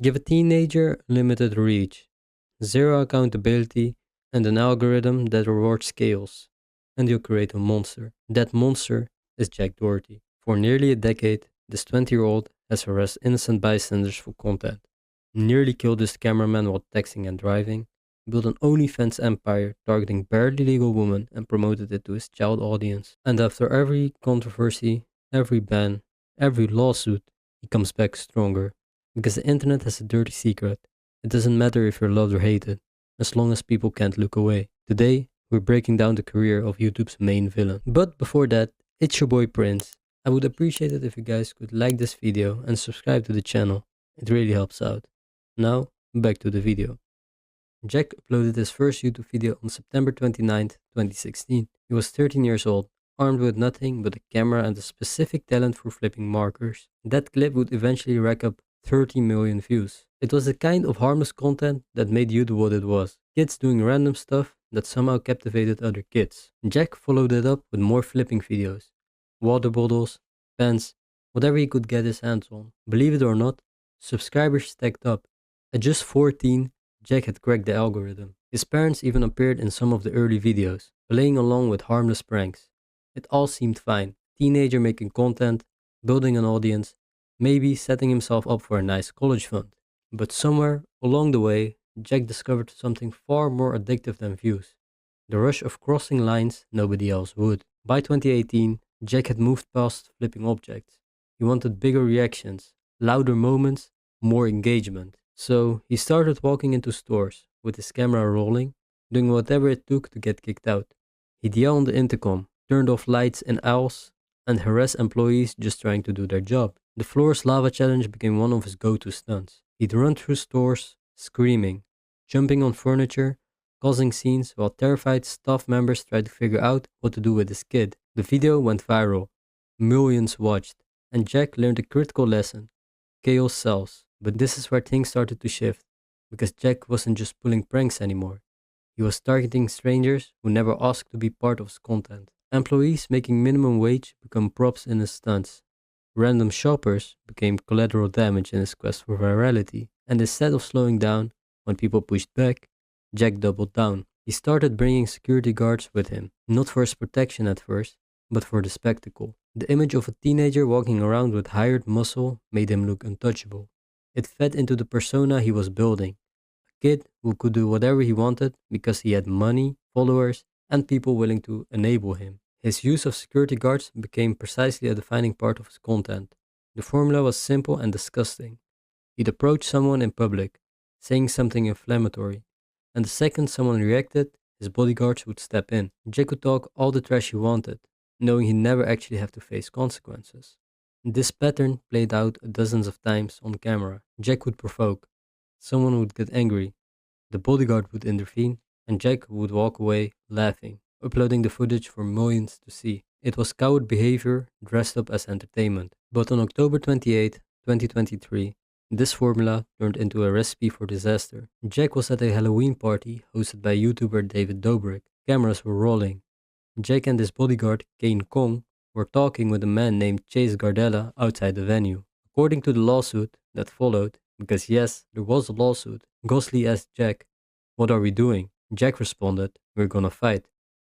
Give a teenager limited reach, zero accountability, and an algorithm that rewards chaos, and you'll create a monster. That monster is Jack Doherty. For nearly a decade, this 20-year-old has harassed innocent bystanders for content, nearly killed his cameraman while texting and driving, built an OnlyFans empire targeting barely legal women and promoted it to his child audience. And after every controversy, every ban, every lawsuit, he comes back stronger. Because the internet has a dirty secret. It doesn't matter if you're loved or hated, as long as people can't look away. Today, we're breaking down the career of YouTube's main villain. But before that, it's your boy Prince. I would appreciate it if you guys could like this video and subscribe to the channel. It really helps out. Now, back to the video. Jack uploaded his first YouTube video on September 29th, 2016. He was 13 years old, armed with nothing but a camera and a specific talent for flipping markers. That clip would eventually rack up 30 million views. It was the kind of harmless content that made YouTube what it was. Kids doing random stuff that somehow captivated other kids. Jack followed it up with more flipping videos. Water bottles, pens, whatever he could get his hands on. Believe it or not, subscribers stacked up. At just 14, Jack had cracked the algorithm. His parents even appeared in some of the early videos, playing along with harmless pranks. It all seemed fine. Teenager making content, building an audience, maybe setting himself up for a nice college fund. But somewhere along the way, Jack discovered something far more addictive than views. The rush of crossing lines nobody else would. By 2018, Jack had moved past flipping objects. He wanted bigger reactions, louder moments, more engagement. So he started walking into stores with his camera rolling, doing whatever it took to get kicked out. He'd yell on the intercom, turned off lights in aisles, and harass employees just trying to do their job. The floor's lava challenge became one of his go-to stunts. He'd run through stores, screaming, jumping on furniture, causing scenes while terrified staff members tried to figure out what to do with his kid. The video went viral, millions watched, and Jack learned a critical lesson: chaos sells. But this is where things started to shift, because Jack wasn't just pulling pranks anymore. He was targeting strangers who never asked to be part of his content. Employees making minimum wage become props in his stunts. Random shoppers became collateral damage in his quest for virality. And instead of slowing down when people pushed back, Jack doubled down. He started bringing security guards with him, not for his protection at first, but for the spectacle. The image of a teenager walking around with hired muscle made him look untouchable. It fed into the persona he was building. A kid who could do whatever he wanted because he had money, followers, and people willing to enable him. His use of security guards became precisely a defining part of his content. The formula was simple and disgusting. He'd approach someone in public, saying something inflammatory, and the second someone reacted, his bodyguards would step in. Jack could talk all the trash he wanted, knowing he'd never actually have to face consequences. This pattern played out dozens of times on camera. Jack would provoke, someone would get angry, the bodyguard would intervene, and Jack would walk away laughing, uploading the footage for millions to see. It was coward behavior dressed up as entertainment. But on October 28, 2023, this formula turned into a recipe for disaster. Jack was at a Halloween party hosted by YouTuber David Dobrik. Cameras were rolling. Jack and his bodyguard, Kane Kong, were talking with a man named Chase Gardella outside the venue. According to the lawsuit that followed, because yes, there was a lawsuit, Gosley asked Jack, "What are we doing?" Jack responded, "We're gonna fight.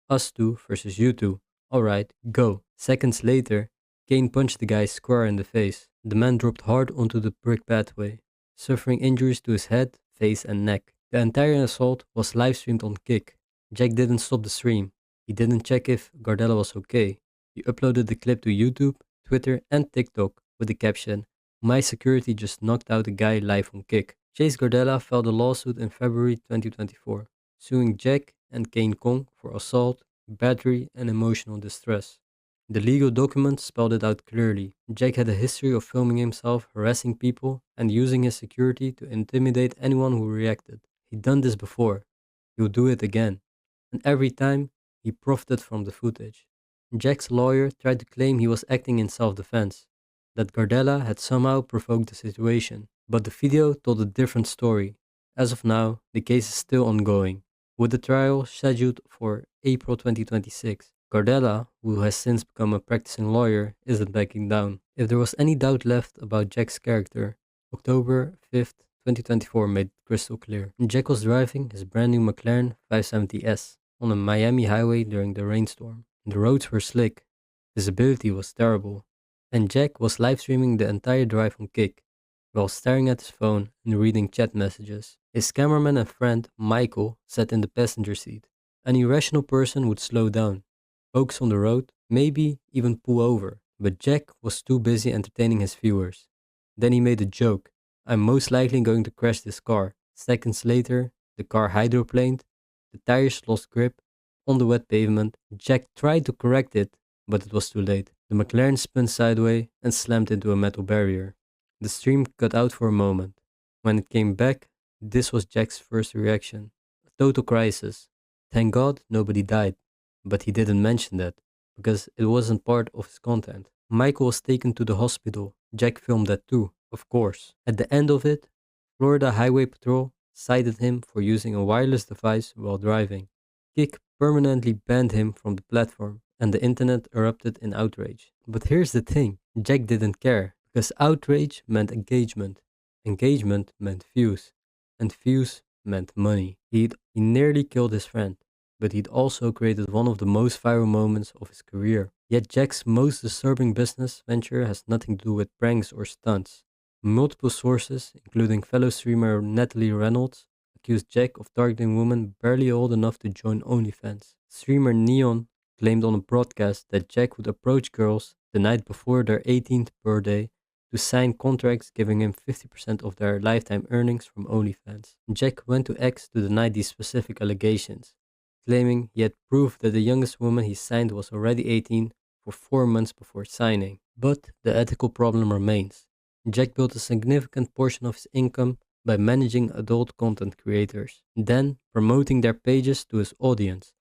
Us two versus you two. Alright, go." Seconds later, Kane punched the guy square in the face. The man dropped hard onto the brick pathway, suffering injuries to his head, face, and neck. The entire assault was live streamed on Kick. Jack didn't stop the stream. He didn't check if Gardella was okay. He uploaded the clip to YouTube, Twitter, and TikTok with the caption, "My security just knocked out a guy live on Kick." Chase Gardella filed a lawsuit in February 2024, suing Jack and Kane Kong for assault, battery, and emotional distress. The legal documents spelled it out clearly. Jack had a history of filming himself harassing people and using his security to intimidate anyone who reacted. He'd done this before. He would do it again. And every time, he profited from the footage. Jack's lawyer tried to claim he was acting in self-defense, that Gardella had somehow provoked the situation. But the video told a different story. As of now, the case is still ongoing, with the trial scheduled for April 2026. Gardella, who has since become a practicing lawyer, isn't backing down. If there was any doubt left about Jack's character, October 5th, 2024 made it crystal clear. Jack was driving his brand new McLaren 570S on a Miami highway during the rainstorm. The roads were slick, visibility was terrible, and Jack was live streaming the entire drive on Kick while staring at his phone and reading chat messages. His cameraman and friend, Michael, sat in the passenger seat. An irrational person would slow down, focus on the road, maybe even pull over, but Jack was too busy entertaining his viewers. Then he made a joke. I'm most likely going to crash this car. Seconds later, the car hydroplaned, the tires lost grip on the wet pavement. Jack tried to correct it, but it was too late. The McLaren spun sideways and slammed into a metal barrier. The stream cut out for a moment. When it came back, this was Jack's first reaction. A total crisis. Thank God nobody died. But he didn't mention that, because it wasn't part of his content. Michael was taken to the hospital. Jack filmed that too, of course. At the end of it, Florida Highway Patrol cited him for using a wireless device while driving. Kick permanently banned him from the platform, and the internet erupted in outrage. But here's the thing, Jack didn't care, because outrage meant engagement. Engagement meant views, and views meant money. He nearly killed his friend, but he'd also created one of the most viral moments of his career. Yet Jack's most disturbing business venture has nothing to do with pranks or stunts. Multiple sources, including fellow streamer Natalie Reynolds, accused Jack of targeting women barely old enough to join OnlyFans. Streamer Neon claimed on a broadcast that Jack would approach girls the night before their 18th birthday to sign contracts giving him 50% of their lifetime earnings from OnlyFans. Jack went to X to deny these specific allegations, claiming he had proof that the youngest woman he signed was already 18 for 4 months before signing. But the ethical problem remains. Jack built a significant portion of his income by managing adult content creators, then promoting their pages to his audience,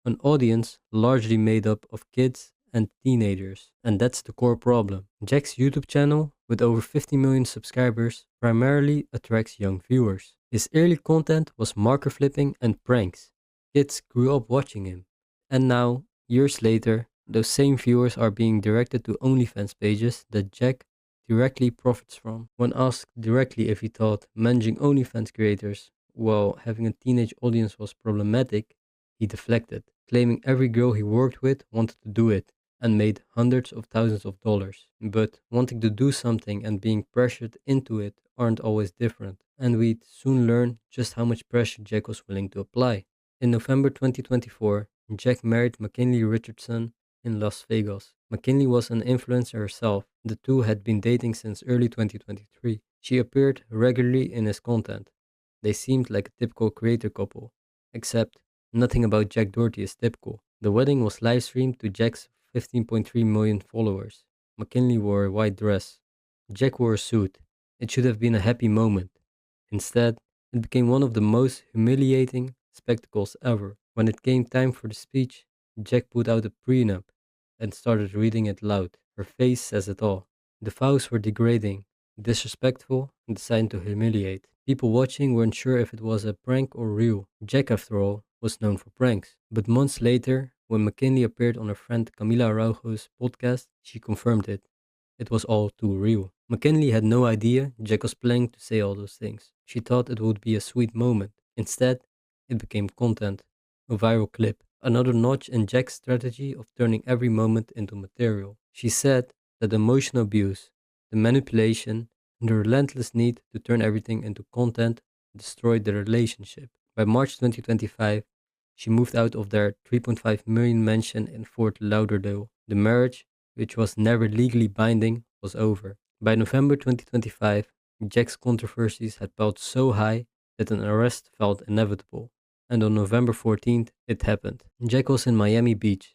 an audience largely made up of kids and teenagers. And that's the core problem. Jack's YouTube channel, with over 50 million subscribers, primarily attracts young viewers. His early content was marker flipping and pranks. Kids grew up watching him. And now, years later, those same viewers are being directed to OnlyFans pages that Jack directly profits from. When asked directly if he thought managing OnlyFans creators while having a teenage audience was problematic, he deflected, claiming every girl he worked with wanted to do it and made hundreds of thousands of dollars. But wanting to do something and being pressured into it aren't always different, and we'd soon learn just how much pressure Jack was willing to apply. In November 2024, Jack married McKinley Richardson in Las Vegas. McKinley was an influencer herself. The two had been dating since early 2023. She appeared regularly in his content. They seemed like a typical creator couple, except nothing about Jack Doherty is typical. The wedding was live streamed to Jack's 15.3 million followers. McKinley wore a white dress. Jack wore a suit. It should have been a happy moment. Instead, it became one of the most humiliating spectacles ever. When it came time for the speech, Jack put out a prenup and started reading it loud. Her face says it all. The vows were degrading, disrespectful, and designed to humiliate. People watching weren't sure if it was a prank or real. Jack, after all, was known for pranks. But months later, when McKinley appeared on her friend Camila Araujo's podcast, she confirmed it. It was all too real. McKinley had no idea Jack was planning to say all those things. She thought it would be a sweet moment. Instead, it became content, a viral clip, another notch in Jack's strategy of turning every moment into material. She said that emotional abuse, the manipulation, and the relentless need to turn everything into content destroyed the relationship. By March 2025, she moved out of their 3.5 million mansion in Fort Lauderdale. The marriage, which was never legally binding, was over. By November 2025, Jack's controversies had piled so high that an arrest felt inevitable. And on November 14th, it happened. Jack was in Miami Beach,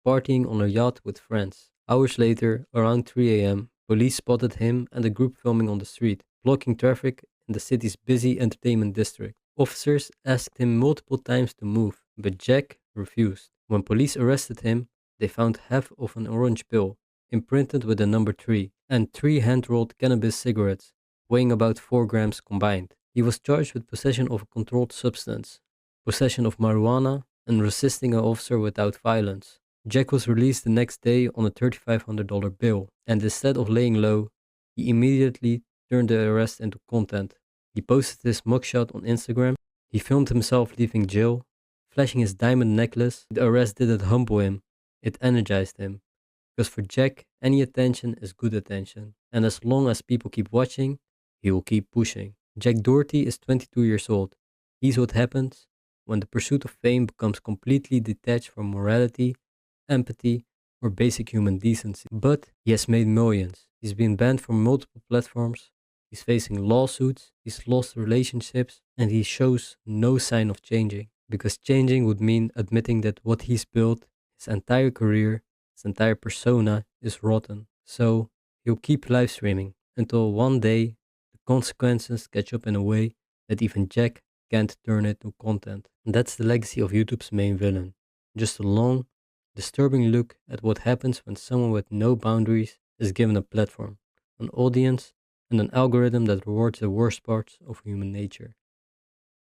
partying on a yacht with friends. Hours later, around 3 a.m., police spotted him and a group filming on the street, blocking traffic in the city's busy entertainment district. Officers asked him multiple times to move, but Jack refused. When police arrested him, they found half of an orange pill, imprinted with the number 3, and 3 hand-rolled cannabis cigarettes, weighing about 4 grams combined. He was charged with possession of a controlled substance, possession of marijuana, and resisting an officer without violence. Jack was released the next day on a $3,500 bail, and instead of laying low, he immediately turned the arrest into content. He posted his mugshot on Instagram. He filmed himself leaving jail, flashing his diamond necklace. The arrest didn't humble him, it energized him. Because for Jack, any attention is good attention. And as long as people keep watching, he will keep pushing. Jack Doherty is 22 years old. He's what happens when the pursuit of fame becomes completely detached from morality, empathy, or basic human decency. But he has made millions. He's been banned from multiple platforms. He's facing lawsuits. He's lost relationships. And he shows no sign of changing. Because changing would mean admitting that what he's built, his entire career, his entire persona is rotten. So he'll keep live streaming until one day the consequences catch up in a way that even Jack can't turn it to content. And that's the legacy of YouTube's main villain. Just a long, disturbing look at what happens when someone with no boundaries is given a platform, an audience, and an algorithm that rewards the worst parts of human nature.